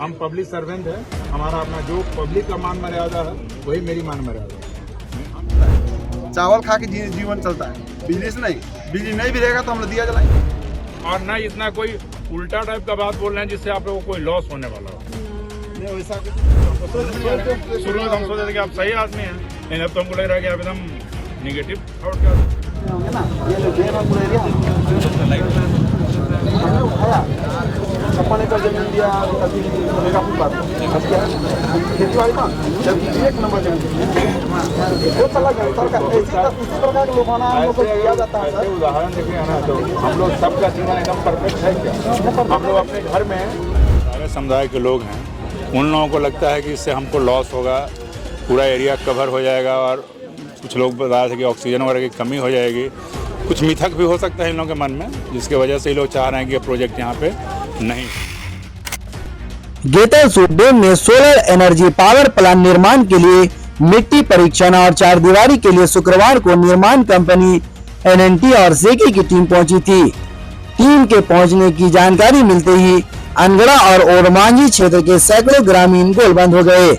हम public servant है, हमारा अपना जो पब्लिक का मान मर्यादा है वही मेरी मान मर्यादा है। चावल खा के जीवन चलता है, बिजली से नहीं। बिजली नहीं भी रहेगा तो हम लोग दिया जलाएंगे। और न इतना कोई उल्टा टाइप का बात बोल रहे हैं जिससे आप लोगों को कोई लॉस होने वाला हो। नहीं वैसा शुरू में हम सोचते थे कि आप सही आदमी हैं, लेकिन अब तो हमको लग रहा है कि आप एकदम निगेटिव आउट का अपने का जमीन दिया खेती वाली का एक नंबर जमीन वो चला गया सरकार इसी प्रकार के लोग हम लोग को किया जाता है। उदाहरण देखिए ना, तो हम लोग सबका जीवन एकदम परफेक्ट है क्या? हम लोग अपने घर में सारे समुदाय के लोग हैं, उन लोगों को लगता है कि इससे हमको लॉस होगा, पूरा एरिया कवर हो जाएगा और कुछ लोग बता रहे थे कि ऑक्सीजन वगैरह की कमी हो जाएगी। कुछ मिथक भी हो सकता है इन लोगों के मन में, जिसकी वजह से ये लोग चाह रहे हैं कि ये प्रोजेक्ट यहाँ पे नहीं। गेतलसूद डैम में सोलर एनर्जी पावर प्लांट निर्माण के लिए मिट्टी परीक्षण और चारदीवारी के लिए शुक्रवार को निर्माण कंपनी NNT और सेकी की टीम पहुंची थी। टीम के पहुंचने की जानकारी मिलते ही अनगढ़ा और ओरमांझी क्षेत्र के सैकड़ों ग्रामीण गोलबंद हो गए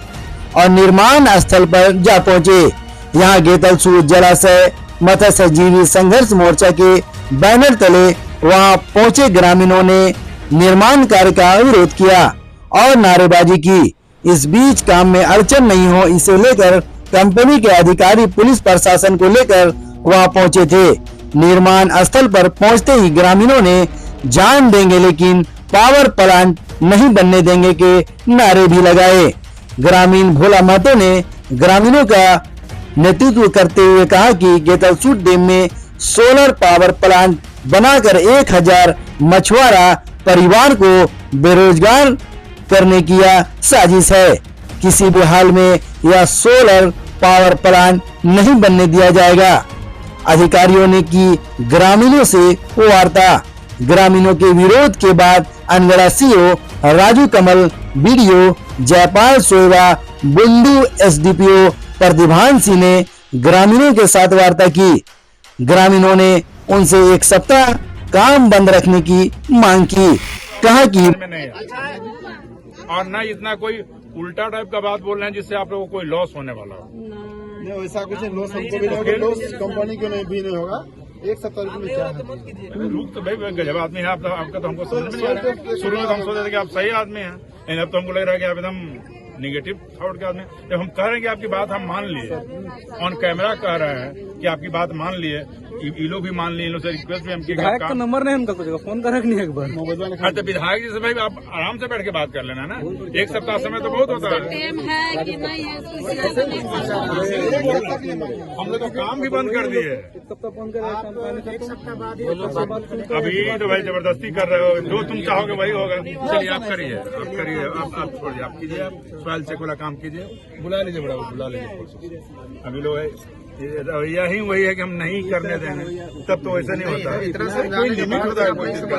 और निर्माण स्थल पर जा पहुंचे। यहाँ गेतलसूद जलाशय मत्स्यजीवी संघर्ष मोर्चा के बैनर तले वहां पहुंचे ग्रामीणों ने निर्माण कार्य का विरोध किया और नारेबाजी की। इस बीच काम में अड़चन नहीं हो इसे लेकर कंपनी के अधिकारी पुलिस प्रशासन को लेकर वहां पहुंचे थे। निर्माण स्थल पर पहुंचते ही ग्रामीणों ने जान देंगे लेकिन पावर प्लांट नहीं बनने देंगे के नारे भी लगाए। ग्रामीण भोला महतो ने ग्रामीणों का नेतृत्व करते हुए कहा कि गेतलसूद डैम में सोलर पावर प्लांट बनाकर 1000 मछुआरा परिवार को बेरोजगार करने की यह साजिश है। किसी भी हाल में यह सोलर पावर प्लांट नहीं बनने दिया जाएगा। अधिकारियों ने की ग्रामीणों से वार्ता। ग्रामीणों के विरोध के बाद अनगढ़ा सीओ राजू कमल, बीडीओ जयपाल सोएवा, बुंदू SDPO प्रतिभान सिंह ने ग्रामीणों के साथ वार्ता की। ग्रामीणों ने उनसे 1 सप्ताह काम बंद रखने की मांग की। कहा कि और न इतना कोई उल्टा टाइप का बात बोल रहे हैं जिससे आप लोगों को कोई लॉस होने वाला हो। नहीं वैसा कुछ लॉस हमको भी नहीं होगा, लॉस कंपनी को भी नहीं होगा। 1 सप्ताह में क्या है लोग तो भाई गजब आदमी है आपका तो हमको समझ में नहीं आ रहा है। शुरू में हम सोचते थे कि आप सही आदमी हैं, लेकिन अब तो हमको लग रहा है कि आप एकदम निगेटिव थॉट के आदमी। जब हम कह रहे हैं कि आपकी बात हम मान लिए, ऑन कैमरा कह रहे हैं कि आपकी बात मान लिए, ये लोग भी मान लिए, इन लोग से रिक्वेस्ट भी हम किए। विधायक का नंबर नहीं उनका, कुछ फोन कर रखनी है एक बार। तो विधायक जी से भाई आप आराम से बैठ के बात कर लेना ना, 1 सप्ताह समय तो बहुत होता है। हम लोग तो काम भी बंद कर दिए। अभी तो भाई जबरदस्ती कर रहे हो, जो तुम चाहोगे वही होगा। चलिए आप करिए, आप छोड़िए, आप कीजिए, आप सवाल चेक वाला काम कीजिए, बुला लीजिए, बड़ा बुला लीजिए। अभी लोग यही वही है कि हम नहीं करने देंगे, तब तो ऐसा नहीं होता है। कोई लिमिट होता है कोई चीज का।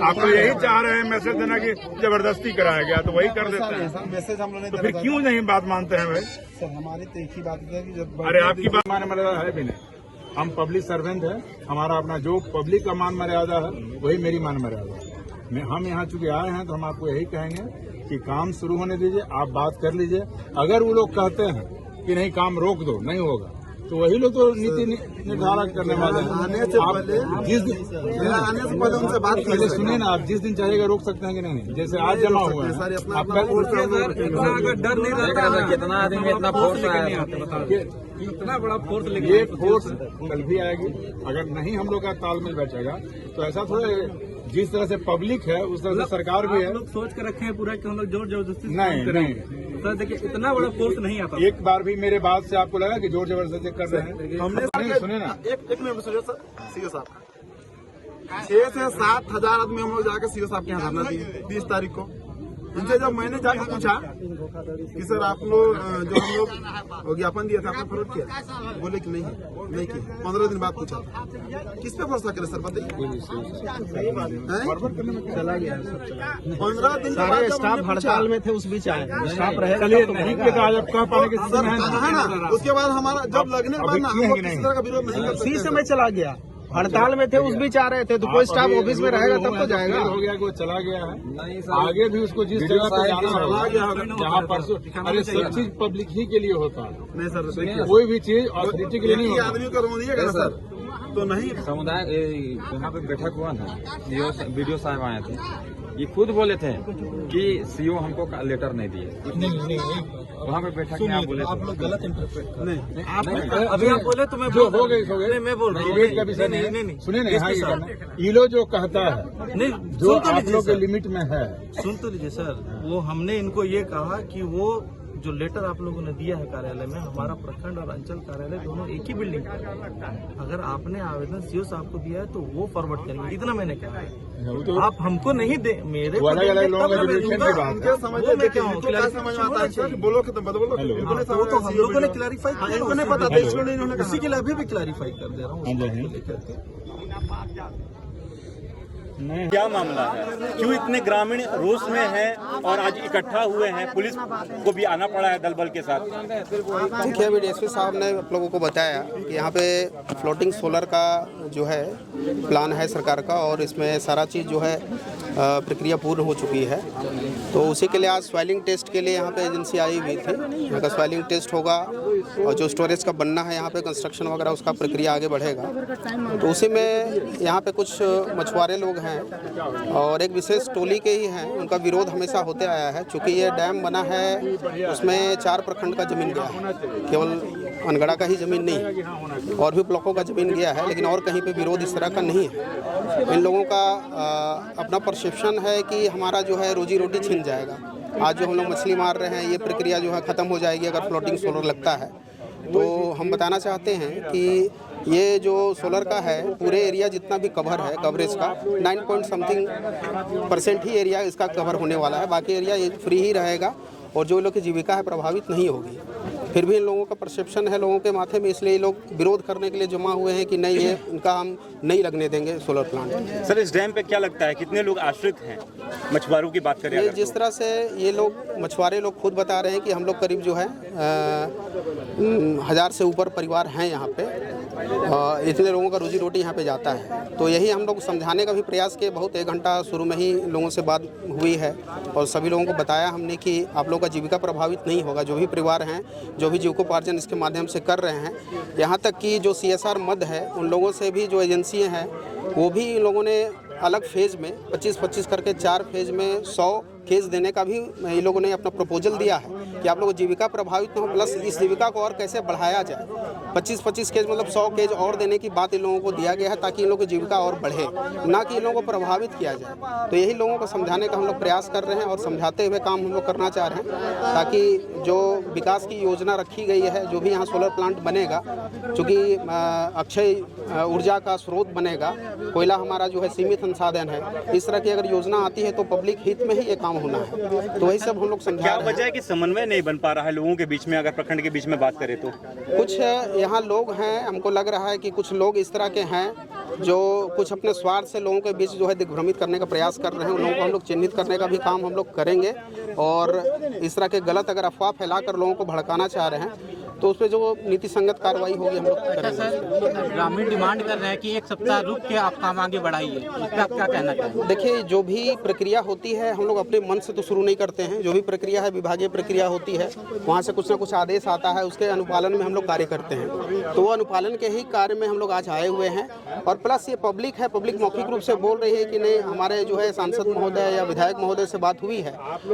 आप तो यही चाह रहे हैं मैसेज देना कि जबरदस्ती कराया गया, तो वही कर देते हैं। मैसेज हम लोग तो फिर क्यों नहीं बात मानते हैं भाई? सर हमारी तो एक ही बात है कि जब अरे आपकी बात माने मर्यादा है भी नहीं। हम पब्लिक सर्वेंट है, हमारा अपना जो पब्लिक का मान मर्यादा है वही मेरी मान मर्यादा है। हम यहाँ चूंकि आए हैं तो हम आपको यही कहेंगे कि काम शुरू होने दीजिए, आप बात कर लीजिए। अगर वो लोग कहते हैं कि नहीं काम रोक दो, नहीं होगा, तो वही लोग तो नीति निर्धारण करने वाले हैं। आने से पहले उनसे बात पहले सुनिए ना, आप जिस दिन चाहेगा रोक सकते हैं कि नहीं। जैसे आज जमा हुआ है, अगर डर नहीं रहता कितना आदमी इतना फोर्स इतना बड़ा फोर्स, लेकिन ये फोर्स कल भी आएगी। अगर नहीं हम लोग का तालमेल बैठेगा तो ऐसा थोड़ा, जिस तरह से पब्लिक है उस तरह से सरकार भी है। लोग सोच कर रखे हैं पूरा कि हम लोग जोर जबरदस्ती नहीं, सर देखिए इतना बड़ा फोर्स नहीं आता। एक बार भी मेरे बात से आपको लगा कि जोर जबरदस्ती कर रहे हैं? हमने सुने ना, एक मिनट सुनिए सर, सीओ साहब 6 से 7 हजार आदमी हम लोग जाकर सीओ साहब के यहाँ धरना दिए 30 तारीख को। इनसे जब मैंने जाकर पूछा कि सर आप लोग जो हम लोग ज्ञापन दिया था आपने फॉरवर्ड किया, बोले कि नहीं किया। 15 दिन बाद पूछा, किस पे भरोसा करे सर बताइए? फॉरवर्ड करने में चला गया 15 दिन सारे स्टाफ हड़ताल में थे, उस बीच आए स्टाफ रहेगा नहीं किया तो आज आप कह पाने के है ना। उसके बाद हमारा जब लगने के बाद ना हम लोग किसी तरह का विरोध नहीं कर सकते। समय चला गया हड़ताल में थे उस बीच आ रहे थे, तो कोई स्टाफ ऑफिस में रहेगा तब तो जाएगा। हो गया कि वो चला गया है, नहीं सर, आगे भी उसको जिस जगह पे जाना होगा गया होगा। जहाँ परसों, अरे सब चीज पब्लिक ही के लिए होता है, नहीं सर, देखिए कोई भी चीज ऑथोरिटी के लिए नहीं होता। आदमी को रोक दिएगा ना सर, तो नहीं। समुदाय यहाँ पे बैठक हुआ था, वीडियो साहब आए थे, ये खुद बोले थे कि सीओ हमको लेटर नहीं दिए। नहीं, वहाँ पे बैठक में आप बोले, आप लोग गलत इंटरप्रेट नहीं अभी आप बोले तो मैं जो हो गई मैं बोल रहा हूँ, डिबेट का विषय नहीं। सुनिए ना, यहाँ ये करना, ईलो जो कहता है नहीं, जो आप लोग के लिमिट में है, सुन तो लीजिए सर, वो हमने इनको ये कहा कि वो जो लेटर आप लोगों ने दिया है कार्यालय में, हमारा प्रखंड और अंचल कार्यालय दोनों एक ही बिल्डिंग पर है। अगर आपने आवेदन सीओ साहब को दिया है तो वो फॉरवर्ड करेंगे, इतना मैंने कहा है। आप हमको नहीं दे, मेरे को अलग अलग लोगों का डिवीजन की बात है। क्या समझते हैं, क्या समझ में आता है? बोलो कि तुम बोलो, वो तो हम लोगों ने क्लैरिफाई किया, इनको नहीं पता था, इसलिए इन्होंने इसी के लिए अभी भी क्लैरिफाई कर दे रहा हूँ। क्या मामला है, क्यों इतने ग्रामीण रोष में हैं और आज इकट्ठा हुए हैं, पुलिस को भी आना पड़ा है दल बल के साथ। देखिए, अभी डीएसपी साहब ने आप लोगों को बताया कि यहाँ पे फ्लोटिंग सोलर का जो है प्लान है सरकार का, और इसमें सारा चीज़ जो है प्रक्रिया पूर्ण हो चुकी है। तो उसी के लिए आज सॉइलिंग टेस्ट के लिए यहाँ पे एजेंसी आई हुई थी। यहाँ का सॉइलिंग टेस्ट होगा और जो स्टोरेज का बनना है यहाँ पे कंस्ट्रक्शन वगैरह, उसका प्रक्रिया आगे बढ़ेगा। तो उसी में यहाँ पे कुछ मछुआरे लोग हैं और एक विशेष टोली के ही हैं, उनका विरोध हमेशा होते आया है। चूँकि ये डैम बना है, उसमें 4 प्रखंड का ज़मीन गया है, केवल अनगढ़ा का ही ज़मीन नहीं, और भी ब्लॉकों का ज़मीन गया है, लेकिन और कहीं पे विरोध इस तरह का नहीं है। इन लोगों का अपना परसेप्शन है कि हमारा जो है रोजी रोटी छिन जाएगा। आज जो हम लोग मछली मार रहे हैं, ये प्रक्रिया जो है ख़त्म हो जाएगी अगर फ्लोटिंग सोलर लगता है। तो हम बताना चाहते हैं कि ये जो सोलर का है, पूरे एरिया जितना भी कवर है, कवरेज का 9% ही एरिया इसका कवर होने वाला है। बाकी एरिया ये फ्री ही रहेगा और जो लोग की जीविका है प्रभावित नहीं होगी। फिर भी इन लोगों का परसेप्शन है लोगों के माथे में, इसलिए लोग विरोध करने के लिए जमा हुए हैं कि नहीं, ये इनका हम नहीं लगने देंगे सोलर प्लांट। सर, इस डैम पे क्या लगता है कितने लोग आश्रित हैं, मछुआरों की बात करें ये अगर जिस तरह से ये लोग मछुआरे लोग खुद बता रहे हैं कि हम लोग करीब जो है 1000 से ऊपर परिवार हैं यहाँ पे, इतने लोगों का रोजी रोटी यहाँ पे जाता है। तो यही हम लोग समझाने का भी प्रयास किए, बहुत 1 घंटा शुरू में ही लोगों से बात हुई है और सभी लोगों को बताया हमने कि आप लोगों का जीविका प्रभावित नहीं होगा। जो भी परिवार हैं, जो भी जीविकोपार्जन इसके माध्यम से कर रहे हैं, यहाँ तक कि जो CSR मद है, उन लोगों से भी जो एजेंसियाँ हैं, वो भी इन लोगों ने अलग फेज़ में 25-25 करके 4 फेज़ में 100 केस देने का भी ये लोगों ने अपना प्रपोजल दिया है कि आप लोगों को जीविका प्रभावित न हो, प्लस इस जीविका को और कैसे बढ़ाया जाए। 25-25 केज मतलब 100 केज और देने की बात इन लोगों को दिया गया है, ताकि इन लोगों की जीविका और बढ़े, ना कि इन लोगों को प्रभावित किया जाए। तो यही लोगों को समझाने का हम लोग प्रयास कर रहे हैं और समझाते हुए काम हम लोग करना चाह रहे हैं, ताकि जो विकास की योजना रखी गई है, जो भी यहाँ सोलर प्लांट बनेगा, चूँकि अक्षय ऊर्जा का स्रोत बनेगा, कोयला हमारा जो है सीमित संसाधन है, इस तरह की अगर योजना आती है तो पब्लिक हित में ही ये काम होना है। तो वही सब हम लोग समझा क्या रहे हैं। वजह है कि समन्वय नहीं बन पा रहा है लोगों के बीच में, अगर प्रखंड के बीच में बात करें तो? कुछ यहाँ लोग हैं, हमको लग रहा है कि कुछ लोग इस तरह के हैं जो कुछ अपने स्वार्थ से लोगों के बीच जो है दिग्भ्रमित करने का प्रयास कर रहे हैं। उन लोगों को हम लोग चिन्हित करने का भी काम हम लोग करेंगे, और इस तरह के गलत अगर अफवाह फैलाकर लोगों को भड़काना चाह रहे हैं तो उस पर जो नीति संगत कार्रवाई होगी हम लोग करेंगे। ग्रामीण डिमांड कर रहे हैं कि 1 सप्ताह रुक के आप काम आगे बढ़ाइए, इस पर आप क्या कहना चाहेंगे? देखिए, जो भी प्रक्रिया होती है हम लोग अपने मन से तो शुरू नहीं करते हैं। जो भी प्रक्रिया है, विभागीय प्रक्रिया होती है, वहाँ से कुछ ना कुछ आदेश आता है, उसके अनुपालन में हम लोग कार्य करते हैं। तो वो अनुपालन के ही कार्य में हम लोग आज आए हुए हैं। और प्लस ये पब्लिक है, पब्लिक मौखिक रूप से बोल रही है कि नहीं, हमारे जो है सांसद महोदय या विधायक महोदय से बात हुई है।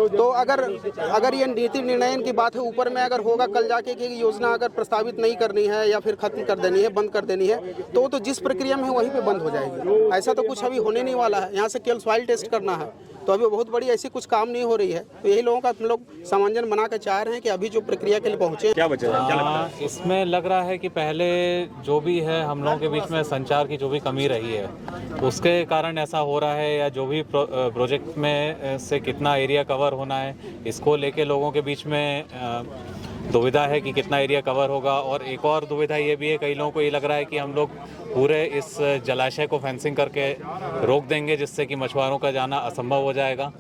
तो अगर ये नीति निर्णयन की बात है, ऊपर में अगर होगा कल जाके कि योजना अगर प्रस्तावित नहीं करनी है या फिर खत्म कर देनी है, बंद कर देनी है, तो जिस प्रक्रिया में है वहीं पे बंद हो जाएगी। ऐसा तो कुछ अभी होने नहीं वाला है। यहाँ से केवल सॉइल टेस्ट करना है, तो अभी बहुत बड़ी ऐसी कुछ काम नहीं हो रही है। तो यही लोगों का हम लोग सामंजन बना के चाह रहे हैं कि अभी जो प्रक्रिया के लिए पहुँचे। क्या वजह है, क्या लगता है? इसमें लग रहा है कि पहले जो भी है हम लोगों के बीच में संचार की जो भी कमी रही है, उसके कारण ऐसा हो रहा है, या जो भी प्रोजेक्ट में से कितना एरिया कवर होना है, इसको लेके लोगों के बीच में दुविधा है कि कितना एरिया कवर होगा। और एक और दुविधा ये भी है, कई लोगों को ये लग रहा है कि हम लोग पूरे इस जलाशय को फेंसिंग करके रोक देंगे, जिससे कि मछुआरों का जाना असंभव हो जाएगा।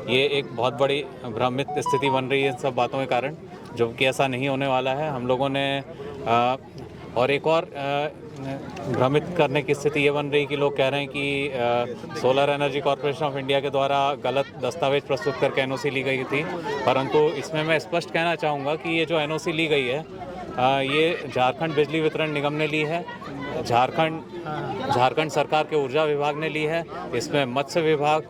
ये एक बहुत बड़ी भ्रमित स्थिति बन रही है इन सब बातों के कारण, जो कि ऐसा नहीं होने वाला है। हम लोगों ने और एक और भ्रमित करने की स्थिति ये बन रही कि लोग कह रहे हैं कि solar energy corporation of India के द्वारा गलत दस्तावेज प्रस्तुत करके एनओसी ली गई थी, परंतु इसमें मैं स्पष्ट कहना चाहूँगा कि ये जो एनओसी ली गई है ये झारखंड बिजली वितरण निगम ने ली है, झारखंड सरकार के ऊर्जा विभाग ने ली है। इसमें मत्स्य विभाग,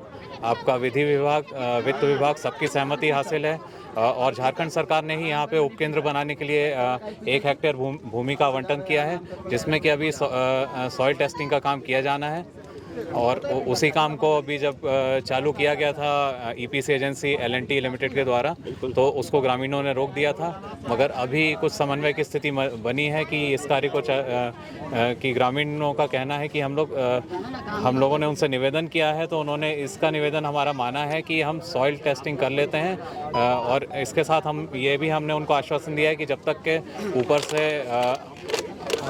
आपका विधि विभाग, वित्त विभाग सबकी सहमति हासिल है और झारखंड सरकार ने ही यहाँ पे उपकेंद्र बनाने के लिए 1 हेक्टेयर भूमि का आवंटन किया है, जिसमें कि अभी सॉइल टेस्टिंग का काम किया जाना है। और उसी काम को अभी जब चालू किया गया था ईपीसी एजेंसी L&T लिमिटेड के द्वारा, तो उसको ग्रामीणों ने रोक दिया था, मगर अभी कुछ समन्वय की स्थिति बनी है कि इस कार्य को कि ग्रामीणों का कहना है कि हम लोगों ने उनसे निवेदन किया है, तो उन्होंने इसका निवेदन हमारा माना है कि हम सॉइल टेस्टिंग कर लेते हैं और इसके साथ हमने उनको आश्वासन दिया है कि जब तक के ऊपर से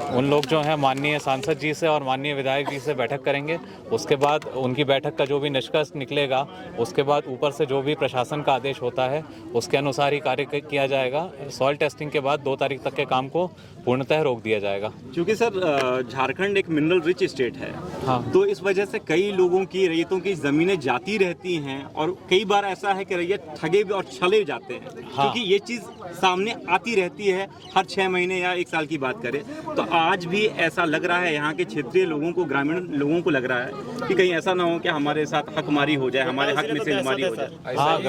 उन लोग जो हैं माननीय सांसद जी से और माननीय विधायक जी से बैठक करेंगे, उसके बाद उनकी बैठक का जो भी निष्कर्ष निकलेगा, उसके बाद ऊपर से जो भी प्रशासन का आदेश होता है उसके अनुसार ही कार्य किया जाएगा। सॉइल टेस्टिंग के बाद 2 तारीख तक के काम को पूर्णतः रोक दिया जाएगा। क्योंकि सर झारखंड एक मिनरल रिच स्टेट है, हाँ, तो इस वजह से कई लोगों की रैयतों की ज़मीनें जाती रहती हैं और कई बार ऐसा है कि रैयत ठगे और छले जाते हैं, हाँ, क्योंकि ये चीज़ सामने आती रहती है हर 6 महीने या 1 साल की बात करें तो आज भी ऐसा लग रहा है, यहाँ के क्षेत्रीय लोगों को, ग्रामीण लोगों को लग रहा है कि कहीं ऐसा ना हो कि हमारे साथ हकमारी हो जाए, हमारे हक में से हमारी हो जाए। हाँ,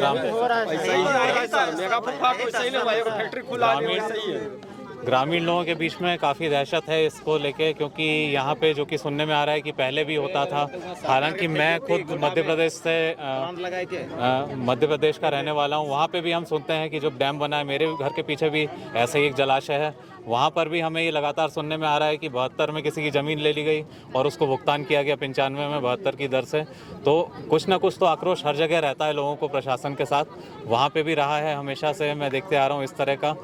ग्रामीण लोगों के बीच में काफ़ी दहशत है इसको लेके, क्योंकि यहाँ पे जो कि सुनने में आ रहा है कि पहले भी होता था। हालांकि मैं खुद मध्य प्रदेश का रहने वाला हूँ, वहाँ पे भी हम सुनते हैं कि जब डैम बना है, मेरे घर के पीछे भी ऐसा ही एक जलाशय है, वहाँ पर भी हमें ये लगातार सुनने में आ रहा है कि 72 में किसी की ज़मीन ले ली गई और उसको भुगतान किया गया 95 में 72 की दर से। तो कुछ ना कुछ तो आक्रोश हर जगह रहता है लोगों को प्रशासन के साथ, वहाँ पे भी रहा है हमेशा से, मैं देखते आ रहा हूँ इस तरह का।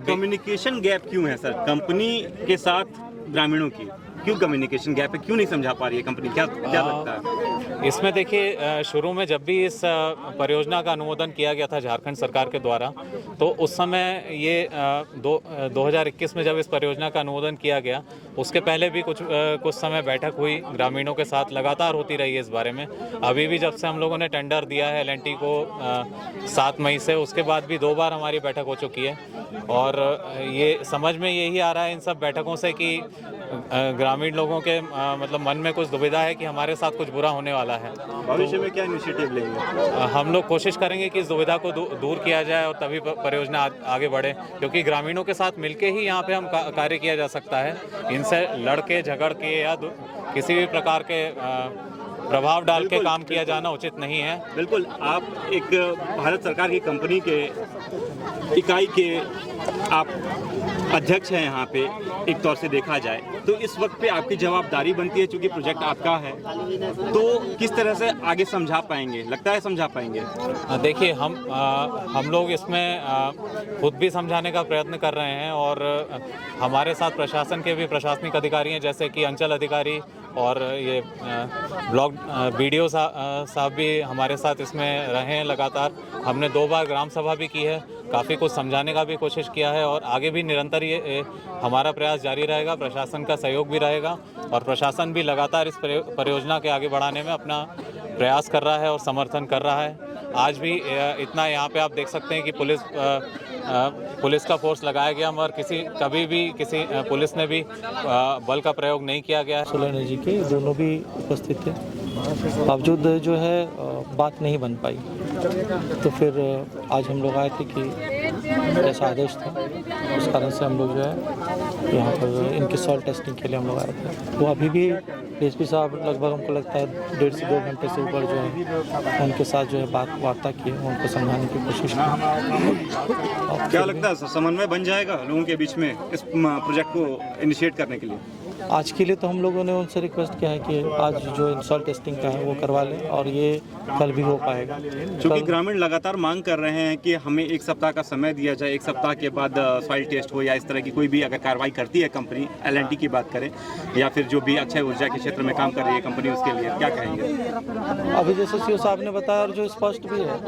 कम्युनिकेशन गैप क्यों है सर कंपनी के साथ ग्रामीणों की? क्यों कम्युनिकेशन गैप है, क्यों नहीं समझा पा रही है कंपनी? क्या लगता है इसमें? देखिए, शुरू में जब भी इस परियोजना का अनुमोदन किया गया था झारखंड सरकार के द्वारा, तो उस समय ये 2021 में जब इस परियोजना का अनुमोदन किया गया, उसके पहले भी कुछ समय बैठक हुई ग्रामीणों के साथ, लगातार होती रही है इस बारे में। अभी भी जब से हम लोगों ने टेंडर दिया है L&T को 7 मई से, उसके बाद भी 2 बार हमारी बैठक हो चुकी है और ये समझ में यही आ रहा है इन सब बैठकों से कि ग्रामीण लोगों के मतलब मन में कुछ दुविधा है कि हमारे साथ कुछ बुरा होने वाला है। भविष्य में क्या इनिशिएटिव लेंगे? हम लोग कोशिश करेंगे कि इस दुविधा को दूर किया जाए और तभी परियोजना आगे बढ़े, क्योंकि ग्रामीणों के साथ मिलके ही यहाँ पे हम कार्य किया जा सकता है। इनसे लड़के झगड़ के या किसी भी प्रकार के प्रभाव डाल के काम किया जाना उचित नहीं है। बिल्कुल, आप एक भारत सरकार की कंपनी के इकाई के आप अध्यक्ष हैं यहाँ पे, एक तौर से देखा जाए तो इस वक्त पे आपकी जवाबदारी बनती है, चूंकि प्रोजेक्ट आपका है, तो किस तरह से आगे समझा पाएंगे? लगता है समझा पाएंगे? देखिए, हम लोग इसमें खुद भी समझाने का प्रयत्न कर रहे हैं और हमारे साथ प्रशासन के भी प्रशासनिक अधिकारी हैं, जैसे कि अंचल अधिकारी और ये ब्लॉक BDO साहब भी हमारे साथ इसमें रहे हैं लगातार। हमने 2 बार ग्राम सभा भी की है, काफ़ी कुछ समझाने का भी कोशिश किया है और आगे भी निरंतर ये हमारा प्रयास जारी रहेगा। प्रशासन का सहयोग भी रहेगा और प्रशासन भी लगातार इस परियोजना के आगे बढ़ाने में अपना प्रयास कर रहा है और समर्थन कर रहा है। आज भी इतना यहाँ पे आप देख सकते हैं कि पुलिस का फोर्स लगाया गया, मगर कभी भी किसी पुलिस ने भी बल का प्रयोग नहीं किया गया। सोलर एनर्जी के दोनों भी उपस्थित थे, बावजूद जो है बात नहीं बन पाई, तो फिर आज हम लोग आए थे कि ऐसा आदेश था, उस कारण से हम लोग जो है यहाँ पर इनके सॉइल टेस्टिंग के लिए हम लोग आए थे। वो अभी भी DSP साहब लगभग हमको लगता है 1.5 से 2 घंटे से ऊपर जो है उनके साथ जो है वार्ता की, उनको समझाने की कोशिश की। क्या लगता है समन्वय बन जाएगा लोगों के बीच में इस प्रोजेक्ट को इनिशिएट करने के लिए? आज के लिए तो हम लोगों ने उनसे रिक्वेस्ट किया है कि आज जो इंस्टॉल टेस्टिंग का है वो करवा लें और ये कल भी हो पाएगा। क्योंकि ग्रामीण लगातार मांग कर रहे हैं कि हमें 1 सप्ताह का समय दिया जाए, 1 सप्ताह के बाद सॉइल टेस्ट हो या इस तरह की कोई भी अगर कार्रवाई करती है कंपनी, LNT की बात करें या फिर जो भी अक्षय ऊर्जा के क्षेत्र में काम कर रही है कंपनी, उसके लिए क्या कहेंगे? अभी जैसे सीओ साहब ने बताया और जो स्पष्ट भी है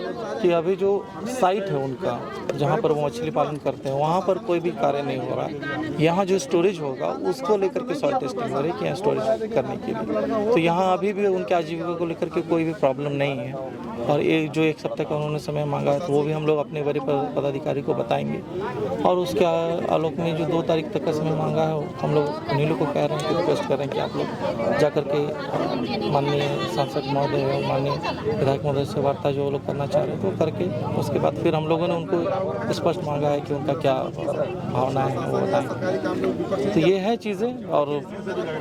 कि अभी जो साइट है उनका जहाँ पर वो मछली पालन करते हैं वहाँ पर कोई भी कार्य नहीं हो रहा है। यहाँ जो स्टोरेज होगा उसको लेकर के सॉइल टेस्टिंग हो रही है कि यहाँ स्टोरेज करने के लिए, तो यहाँ अभी भी उनके आजीविका को लेकर के कोई भी प्रॉब्लम नहीं है। और ये जो 1 सप्ताह का उन्होंने समय मांगा है तो वो भी हम लोग अपने वरीय पदाधिकारी को बताएंगे और उसके आलोक में जो 2 तारीख तक का समय मांगा है हम लोग उन्हीं लोग को कह रहे हैं कि रिक्वेस्ट कर रहे हैं कि आप लोग जा कर के माननीय सांसद महोदय एवं माननीय विधायक महोदय से वार्ता जो लोग करना चाह रहे हैं तो करके उसके बाद फिर हम लोगों ने उनको स्पष्ट मांगा है कि उनका क्या भावना है वो बताएंगे। तो ये है चीज़ें। और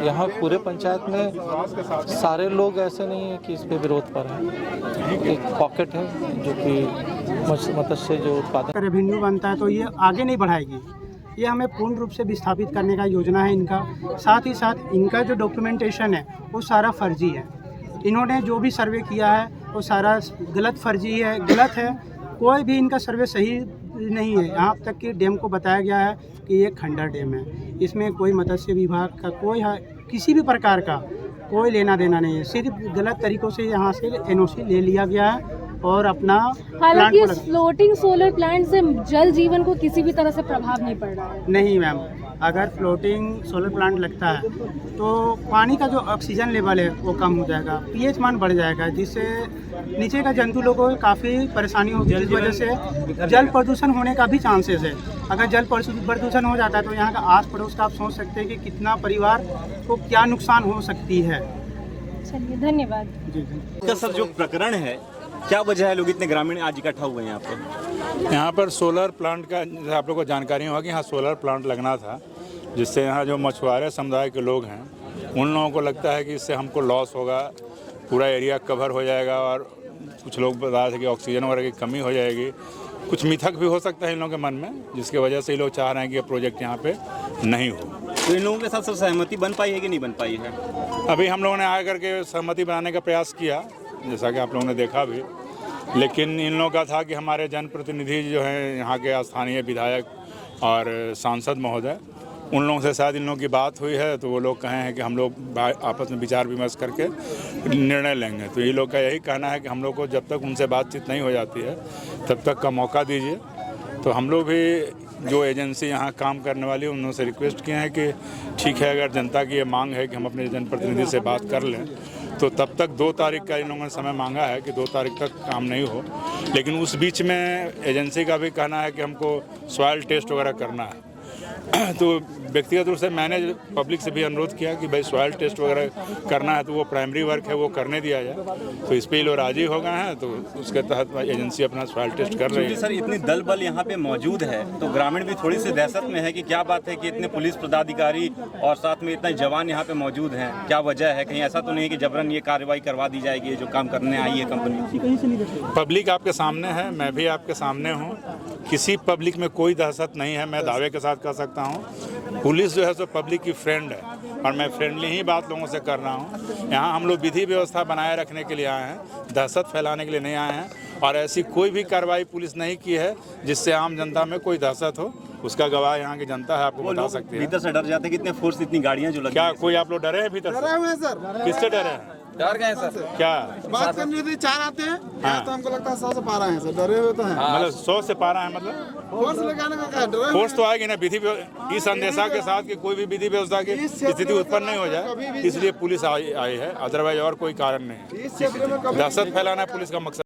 यहाँ पूरे पंचायत में सारे लोग ऐसे नहीं है कि इस पे विरोध पर हैं। एक पॉकेट है जो कि मत्स्य जो उत्पादन रेवेन्यू बनता है तो ये आगे नहीं बढ़ाएगी। ये हमें पूर्ण रूप से विस्थापित करने का योजना है इनका। साथ ही साथ इनका जो डॉक्यूमेंटेशन है वो सारा फर्जी है। इन्होंने जो भी सर्वे किया है वो सारा गलत फर्जी है, गलत है। कोई भी इनका सर्वे सही नहीं है। यहाँ तक कि डैम को बताया गया है कि ये खंडर डैम है, इसमें कोई मत्स्य विभाग का कोई किसी भी प्रकार का कोई लेना देना नहीं है। सिर्फ गलत तरीक़ों से यहाँ से NOC ले लिया गया है और अपना हालांकि इस फ्लोटिंग सोलर प्लांट से जल जीवन को किसी भी तरह से प्रभाव नहीं पड़ रहा है। नहीं मैम, अगर फ्लोटिंग सोलर प्लांट लगता है तो पानी का जो ऑक्सीजन लेवल है वो कम हो जाएगा, pH मान बढ़ जाएगा, जिससे नीचे का जंतु लोगों को काफ़ी परेशानी होगी, जिस वजह से जल प्रदूषण होने का भी चांसेस है। अगर जल प्रदूषण हो जाता है तो यहाँ का आस पड़ोस का आप सोच सकते हैं कि कितना परिवार को क्या नुकसान हो सकती है। चलिए धन्यवाद। इसका सर जो प्रकरण है क्या वजह है लोग इतने ग्रामीण आज इकट्ठा हुए हैं यहाँ पे? यहाँ पर सोलर प्लांट का जैसे आप लोग को जानकारी होगा कि यहाँ सोलर प्लांट लगना था, जिससे यहाँ जो मछुआरे समुदाय के लोग हैं उन लोगों को लगता है कि इससे हमको लॉस होगा, पूरा एरिया कवर हो जाएगा और कुछ लोग बता रहे थे कि ऑक्सीजन वगैरह की कमी हो जाएगी। कुछ मिथक भी हो सकता है इन लोगों के मन में, जिसकी वजह से ये लोग चाह रहे हैं कि ये प्रोजेक्ट यहाँ पे नहीं हो। तो इन लोगों के साथ सब सहमति बन पाई है कि नहीं बन पाई है? अभी हम लोगों ने आ करके सहमति बनाने का प्रयास किया, जैसा कि आप लोगों ने देखा भी, लेकिन इन लोगों का था कि हमारे जनप्रतिनिधि जो हैं यहाँ के स्थानीय विधायक और सांसद महोदय, उन लोगों से शायद इन लोगों की बात हुई है तो वो लोग कहे हैं कि हम लोग आपस में विचार विमर्श करके निर्णय लेंगे। तो ये लोग का यही कहना है कि हम लोग को जब तक उनसे बातचीत नहीं हो जाती है तब तक का मौका दीजिए। तो हम लोग भी जो एजेंसी यहाँ काम करने वाली है उनसे रिक्वेस्ट किए हैं कि ठीक है, अगर जनता की ये मांग है कि हम अपने जनप्रतिनिधि से बात कर लें तो तब तक 2 तारीख का इन लोगों ने समय मांगा है कि 2 तारीख तक काम नहीं हो। लेकिन उस बीच में एजेंसी का भी कहना है कि हमको सॉइल टेस्ट वगैरह करना है। तो व्यक्तिगत रूप से मैंने पब्लिक से भी अनुरोध किया कि भाई सॉइल टेस्ट वगैरह करना है तो वो प्राइमरी वर्क है वो करने दिया जाए। तो इस पर लोग राजी हो गए हैं, तो उसके तहत एजेंसी अपना सॉइल टेस्ट कर रही है। सर इतनी दल बल यहाँ पे मौजूद है तो ग्रामीण भी थोड़ी सी दहशत में है कि क्या बात है कि इतने पुलिस पदाधिकारी और साथ में इतने जवान यहाँ पे मौजूद हैं, क्या वजह है? कहीं ऐसा तो नहीं कि जबरन ये कार्रवाई करवा दी जाएगी जो काम करने आई है कंपनी? पब्लिक आपके सामने है, मैं भी आपके सामने हूँ, किसी पब्लिक में कोई दहशत नहीं है, मैं दावे के साथ कह सकता हूँ। पुलिस जो है सो पब्लिक की फ्रेंड है और मैं फ्रेंडली ही बात लोगों से कर रहा हूँ। यहाँ हम लोग विधि व्यवस्था बनाए रखने के लिए आए हैं, दहशत फैलाने के लिए नहीं आए हैं। और ऐसी कोई भी कार्रवाई पुलिस नहीं की है जिससे आम जनता में कोई दहशत हो। उसका गवाह यहाँ की जनता है, आपको बता सकती है। भीतर से डर जाते हैं, कितने फोर्स इतनी गाड़ियाँ जो लगी? क्या कोई आप लोग डरे हैं भीतर से? डरे हुए हैं सर। किससे डरे हैं? डर गए सर। क्या बात करने के लिए 4 आते हैं, तो हमको लगता है 100 से 12 हैं सर। डरे हुए तो हैं। मतलब 100 से 12 है, मतलब फोर्स लगाने का क्या? डरे फोर्स तो आएगी ना विधि इस अंदेशा के साथ कि कोई भी विधि व्यवस्था की स्थिति उत्पन्न नहीं हो जाए, इसलिए पुलिस आई है, अदरवाइज और कोई कारण नहीं। इस क्षेत्र में दहशत फैलाना पुलिस का मकसद।